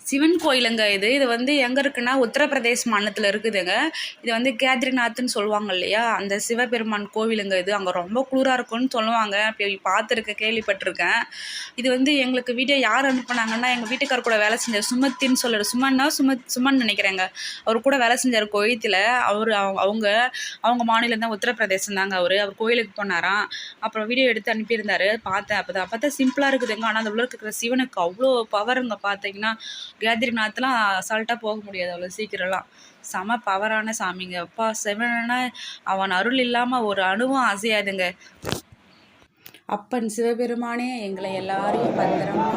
சிவன் கோயிலுங்க இது. இது வந்து எங்கே இருக்குன்னா உத்தரப்பிரதேஷ் மாநிலத்தில் இருக்குதுங்க. இது வந்து கேத்ரிநாத்னு சொல்லுவாங்க இல்லையா, அந்த சிவபெருமான் கோவிலுங்க இது. அங்கே ரொம்ப குளிராக இருக்கும்னு சொல்லுவாங்க. போய் பார்த்துருக்கேன், கேள்விப்பட்டிருக்கேன். இது வந்து எங்களுக்கு வீடியோ யார் அனுப்புனாங்கன்னா, எங்கள் வீட்டுக்கார் கூட வேலை செஞ்சார் சுமத்தின்னு சொல்லுற சுமன் நினைக்கிறேங்க. அவர் கூட வேலை செஞ்சார் கோயத்தில். அவங்க மாநிலம் தான் உத்தரப்பிரதேசம் தாங்க. அவர் கோயிலுக்கு போனாராம். அப்புறம் வீடியோ எடுத்து அனுப்பியிருந்தார். பார்த்தேன். பார்த்தா சிம்பிளாக இருக்குதுங்க. ஆனால் அந்த உள்ள இருக்கிற சிவனுக்கு அவ்வளோ பவருங்க. பார்த்தீங்கன்னா கேத்ரிநாத்லாம் அசால்ட்டாக போக முடியாது அவ்வளோ சீக்கிரம்லாம். செம பவரான சாமிங்க. அப்பா சிவனா அவன் அருள் இல்லாமல் ஒரு அணுவும் அசையாதுங்க. அப்பன் சிவபெருமானே எங்களை எல்லாரையும் பத்திரமா